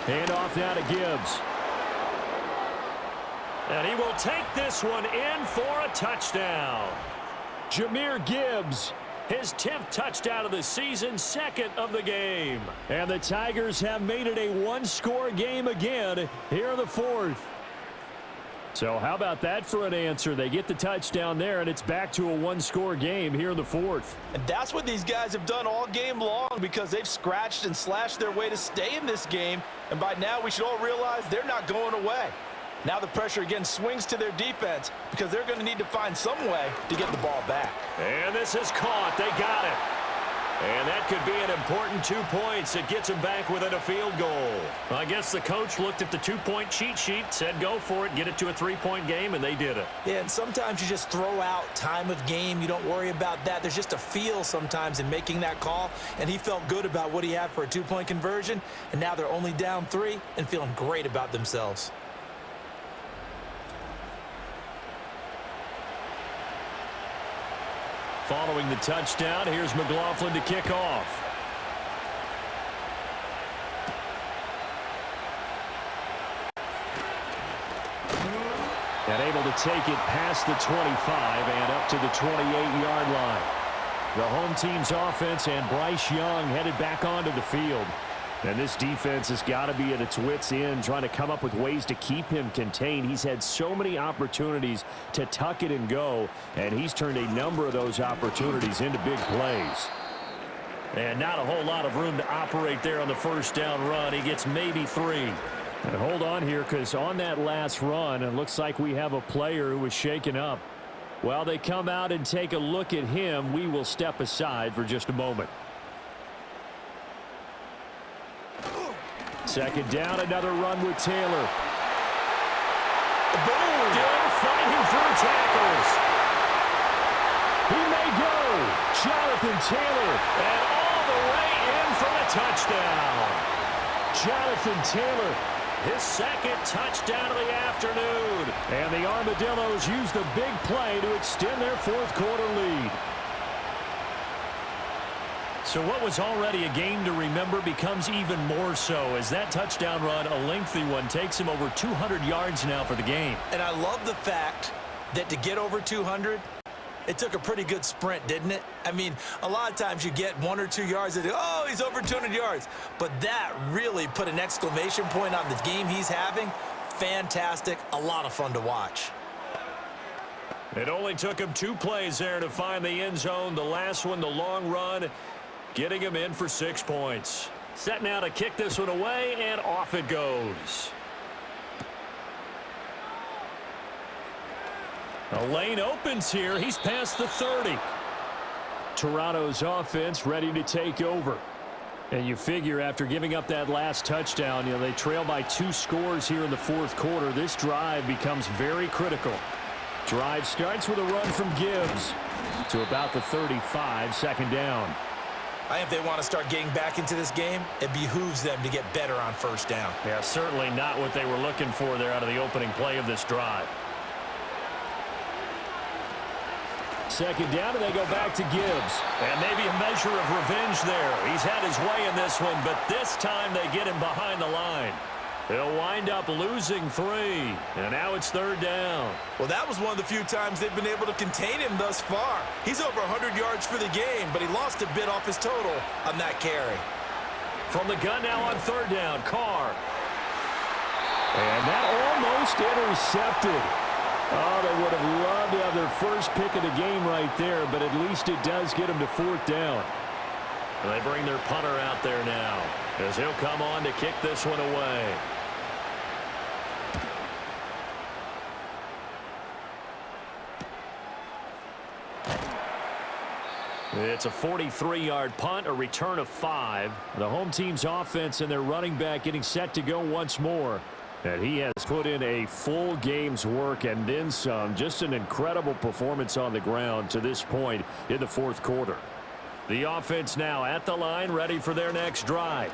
Hand off now to Gibbs. And he will take this one in for a touchdown. Jahmyr Gibbs, his 10th touchdown of the season, 2nd of the game. And the Tigers have made it a 1-score game again here in the 4th. So how about that for an answer? They get the touchdown there, and it's back to a 1-score game here in the 4th. And that's what these guys have done all game long because they've scratched and slashed their way to stay in this game. And by now we should all realize they're not going away. Now the pressure again swings to their defense because they're going to need to find some way to get the ball back. And this is caught. They got it. And that could be an important 2 points. It gets him back within a field goal. I guess the coach looked at the 2-point cheat sheet, said go for it, get it to a 3-point game, and they did it. Yeah, and sometimes you just throw out time of game. You don't worry about that. There's just a feel sometimes in making that call, and he felt good about what he had for a 2-point conversion, and now they're only down 3 and feeling great about themselves. Following the touchdown, here's McLaughlin to kick off. And able to take it past the 25 and up to the 28-yard line. The home team's offense and Bryce Young headed back onto the field. And this defense has got to be at its wits' end, trying to come up with ways to keep him contained. He's had so many opportunities to tuck it and go, and he's turned a number of those opportunities into big plays. And not a whole lot of room to operate there on the first down run. He gets maybe 3. And hold on here, because on that last run, it looks like we have a player who was shaken up. While they come out and take a look at him, we will step aside for just a moment. Second down, another run with Taylor. Boom! Still fighting through tackles. He may go. Jonathan Taylor, and all the way in for a touchdown. Jonathan Taylor, his second touchdown of the afternoon. And the Armadillos use the big play to extend their fourth quarter lead. So what was already a game to remember becomes even more so as that touchdown run, a lengthy one, takes him over 200 yards now for the game. And I love the fact that to get over 200, it took a pretty good sprint, didn't it? I mean, a lot of times you get 1 or 2 yards and, oh, he's over 200 yards. But that really put an exclamation point on the game he's having. Fantastic. A lot of fun to watch. It only took him 2 plays there to find the end zone. The last one, the long run, getting him in for 6 points. Set now to kick this one away, and off it goes. A lane opens here. He's past the 30. Toronto's offense ready to take over. And you figure after giving up that last touchdown, they trail by 2 scores here in the fourth quarter. This drive becomes very critical. Drive starts with a run from Gibbs to about the 35, second down. I think if they want to start getting back into this game, it behooves them to get better on first down. Yeah, certainly not what they were looking for there out of the opening play of this drive. Second down, and they go back to Gibbs. And maybe a measure of revenge there. He's had his way in this one, but this time they get him behind the line. They'll wind up losing 3, and now it's third down. Well, that was one of the few times they've been able to contain him thus far. He's over 100 yards for the game, but he lost a bit off his total on that carry. From the gun now on third down, Carr. And that almost intercepted. Oh, they would have loved to have their first pick of the game right there, but at least it does get them to fourth down. And they bring their punter out there now as he'll come on to kick this one away. It's a 43-yard punt, a return of 5. The home team's offense and their running back getting set to go once more. And he has put in a full game's work and then some. Just an incredible performance on the ground to this point in the fourth quarter. The offense now at the line, ready for their next drive.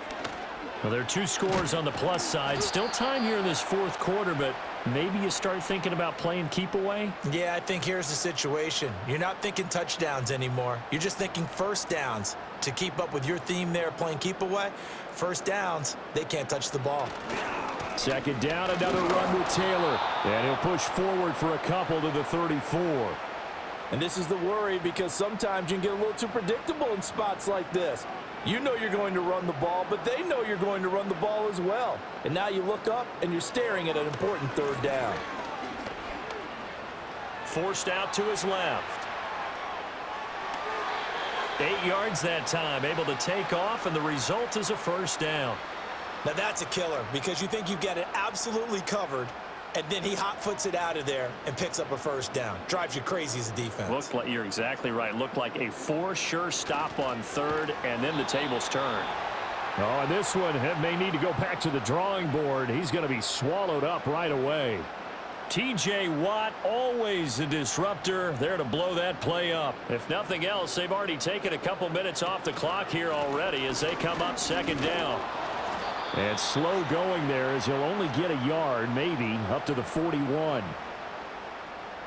Well, there are 2 scores on the plus side. Still time here in this fourth quarter, but maybe you start thinking about playing keep away? Yeah, I think here's the situation. You're not thinking touchdowns anymore. You're just thinking first downs. To keep up with your theme there, playing keep away, first downs, they can't touch the ball. Second down, another run with Taylor. And he'll push forward for a couple to the 34. And this is the worry, because sometimes you can get a little too predictable in spots like this. You know you're going to run the ball, but they know you're going to run the ball as well. And now you look up, and you're staring at an important third down. Forced out to his left. 8 yards that time, able to take off, and the result is a first down. Now that's a killer, because you think you've got it absolutely covered, And then he hot-foots it out of there and picks up a first down. Drives you crazy as a defense. Looked like, you're exactly right. Looked like a for-sure stop on third, and then the tables turned. Oh, and this one may need to go back to the drawing board. He's going to be swallowed up right away. T.J. Watt, always a disruptor, there to blow that play up. If nothing else, they've already taken a couple minutes off the clock here already as they come up second down. And slow going there as he'll only get a yard, maybe, up to the 41.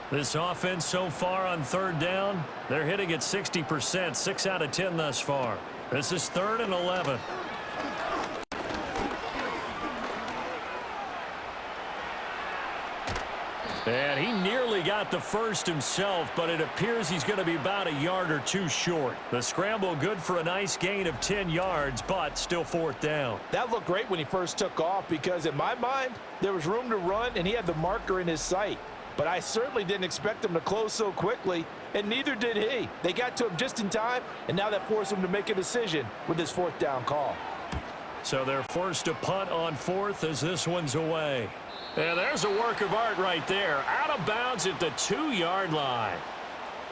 This offense so far on third down, they're hitting at 60%, 6 out of 10 thus far. This is 3rd and 11. And he nearly got the first himself, but it appears he's going to be about a yard or two short. The scramble good for a nice gain of 10 yards, but still 4th down. That looked great when he first took off because, in my mind, there was room to run and he had the marker in his sight. But I certainly didn't expect him to close so quickly, and neither did he. They got to him just in time, and now that forced him to make a decision with his 4th down call. So they're forced to punt on 4th as this one's away. And there's a work of art right there. Out of bounds at the 2-yard line.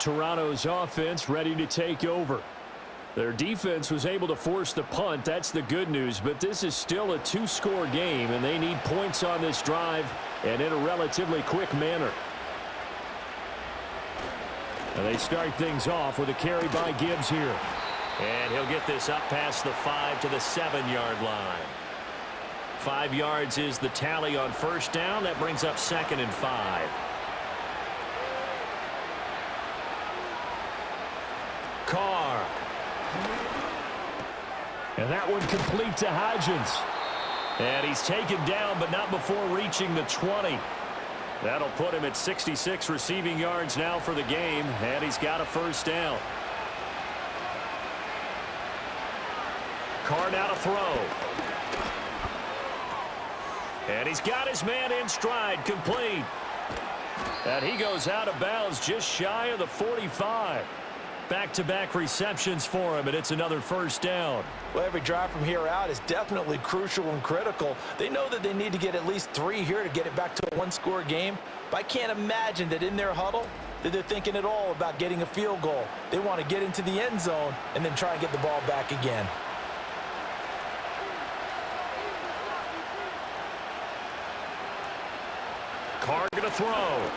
Toronto's offense ready to take over. Their defense was able to force the punt. That's the good news. But this is still a 2-score game, and they need points on this drive and in a relatively quick manner. And they start things off with a carry by Gibbs here. And he'll get this up past the 5 to the 7-yard line. 5 yards is the tally on first down. That brings up 2nd and 5. Carr. And that one complete to Hodgins. And he's taken down, but not before reaching the 20. That'll put him at 66 receiving yards now for the game, and he's got a first down. Carr now to throw. And he's got his man in stride, complete. And he goes out of bounds just shy of the 45. Back-to-back receptions for him, and it's another first down. Well, every drive from here out is definitely crucial and critical. They know that they need to get at least 3 here to get it back to a 1-score game. But I can't imagine that in their huddle that they're thinking at all about getting a field goal. They want to get into the end zone and then try and get the ball back again. Carr going to throw.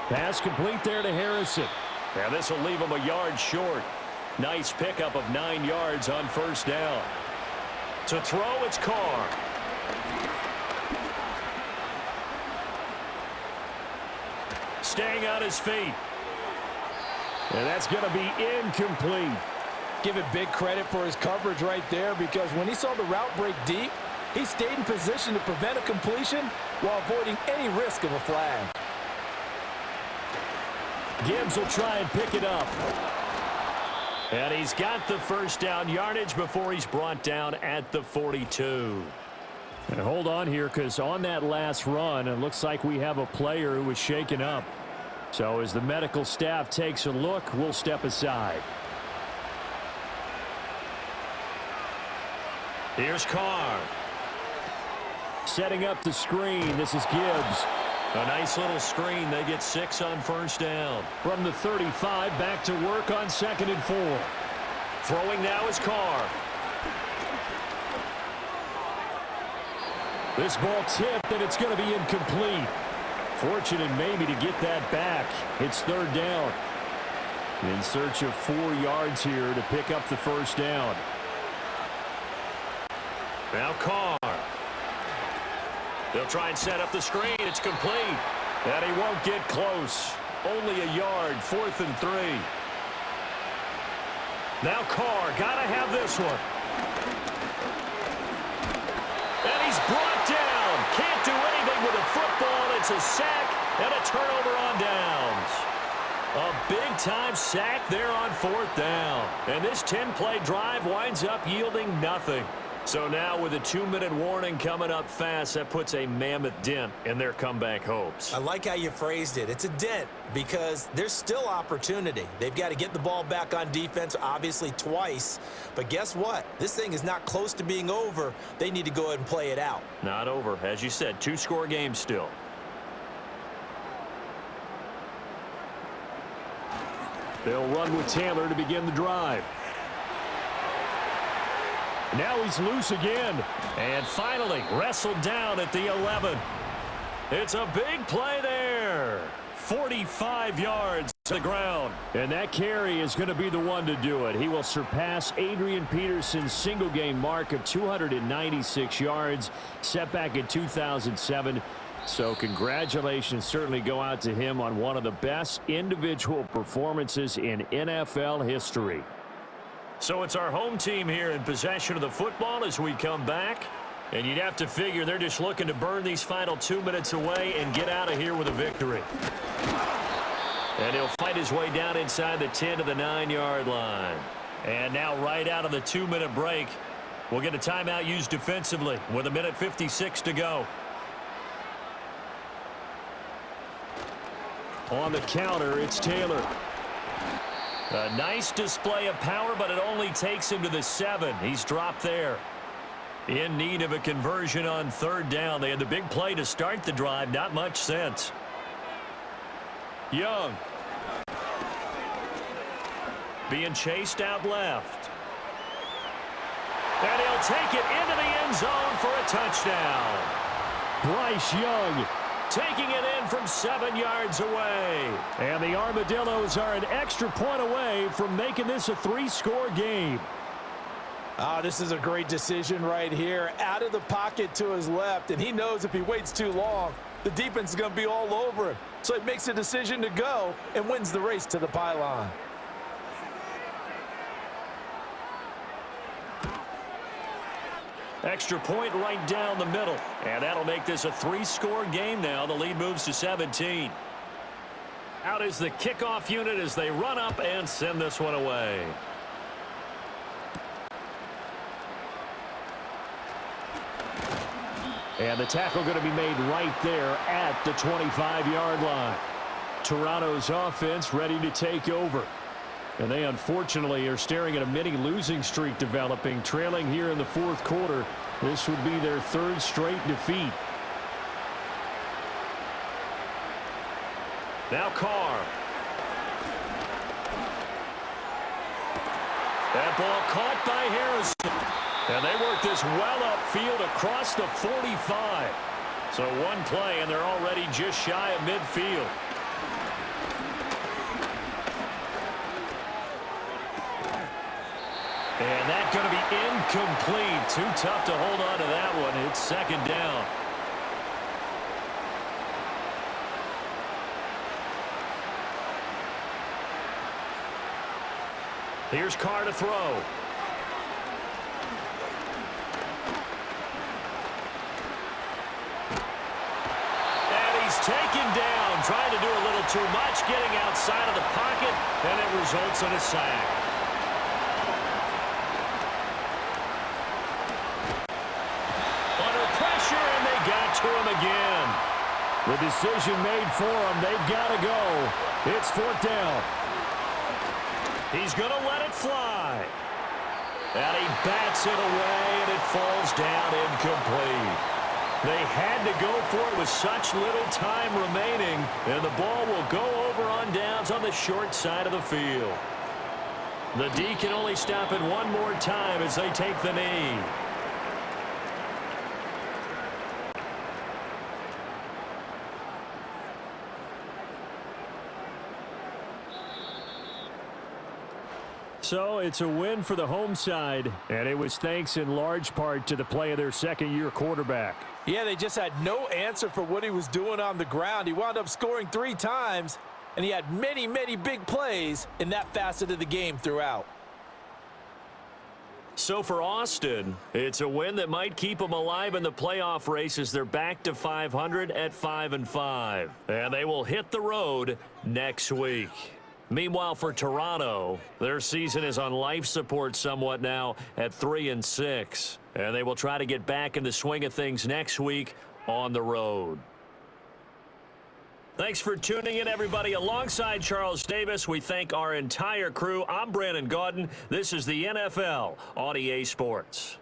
Pass complete there to Harrison. And this will leave him a yard short. Nice pickup of 9 yards on first down. To throw, it's Carr. Staying on his feet. And that's going to be incomplete. Give it big credit for his coverage right there, because when he saw the route break deep, he stayed in position to prevent a completion while avoiding any risk of a flag. Gibbs will try and pick it up. And he's got the first down yardage before he's brought down at the 42. And hold on here, because on that last run, it looks like we have a player who was shaken up. So as the medical staff takes a look, we'll step aside. Here's Carr. Setting up the screen. This is Gibbs. A nice little screen. They get 6 on first down. From the 35, back to work on 2nd and 4. Throwing now is Carr. This ball tipped, and it's going to be incomplete. Fortunate maybe to get that back. It's 3rd down. In search of 4 yards here to pick up the first down. Now Carr. They'll try and set up the screen. It's complete. And he won't get close. Only a yard. 4th and 3. Now Carr. Gotta have this one. And he's brought down. Can't do anything with a football. It's a sack and a turnover on downs. A big-time sack there on 4th down. And this 10-play drive winds up yielding nothing. So now with a 2-minute warning coming up fast, that puts a mammoth dent in their comeback hopes. I like how you phrased it. It's a dent because there's still opportunity. They've got to get the ball back on defense, obviously twice. But guess what? This thing is not close to being over. They need to go ahead and play it out. Not over. As you said, 2-score game still. They'll run with Taylor to begin the drive. Now he's loose again. And finally wrestled down at the 11. It's a big play there. 45 yards to the ground. And that carry is going to be the one to do it. He will surpass Adrian Peterson's single-game mark of 296 yards, set back in 2007. So congratulations certainly go out to him on one of the best individual performances in NFL history. So it's our home team here in possession of the football as we come back. And you'd have to figure they're just looking to burn these final 2 minutes away and get out of here with a victory. And he'll fight his way down inside the 10 to the 9-yard line. And now right out of the 2-minute break, we'll get a timeout used defensively with 1:56 to go. On the counter, it's Taylor. A nice display of power, but it only takes him to the 7. He's dropped there. In need of a conversion on 3rd down. They had the big play to start the drive. Not much sense. Young. Being chased out left. And he'll take it into the end zone for a touchdown. Bryce Young taking it in from 7 yards away. And the Armadillos are an extra point away from making this a 3-score game. This is a great decision right here. Out of the pocket to his left, and he knows if he waits too long, the defense is going to be all over him. So he makes a decision to go and wins the race to the pylon. Extra point right down the middle. And that'll make this a 3-score game now. The lead moves to 17. Out is the kickoff unit as they run up and send this one away. And the tackle going to be made right there at the 25-yard line. Toronto's offense ready to take over. And they unfortunately are staring at a mini losing streak developing, trailing here in the 4th quarter. This would be their 3rd straight defeat. Now Carr. That ball caught by Harrison. And they work this well upfield across the 45. So one play and they're already just shy of midfield. And that's going to be incomplete. Too tough to hold on to that one. It's 2nd down. Here's Carr to throw. And he's taken down, trying to do a little too much, getting outside of the pocket, and it results in a sack. To him again. The decision made for him. They've got to go. It's 4th down. He's going to let it fly. And he bats it away, and it falls down incomplete. They had to go for it with such little time remaining, and the ball will go over on downs on the short side of the field. The D can only stop it one more time as they take the knee. So it's a win for the home side, and it was thanks in large part to the play of their 2nd-year quarterback. Yeah, they just had no answer for what he was doing on the ground. He wound up scoring 3 times, and he had many, many big plays in that facet of the game throughout. So for Austin, it's a win that might keep them alive in the playoff race as they're back to 500 at 5-5. And they will hit the road next week. Meanwhile, for Toronto, their season is on life support somewhat now at 3-6. And they will try to get back in the swing of things next week on the road. Thanks for tuning in, everybody. Alongside Charles Davis, we thank our entire crew. I'm Brandon Gaudin. This is the NFL on EA Sports.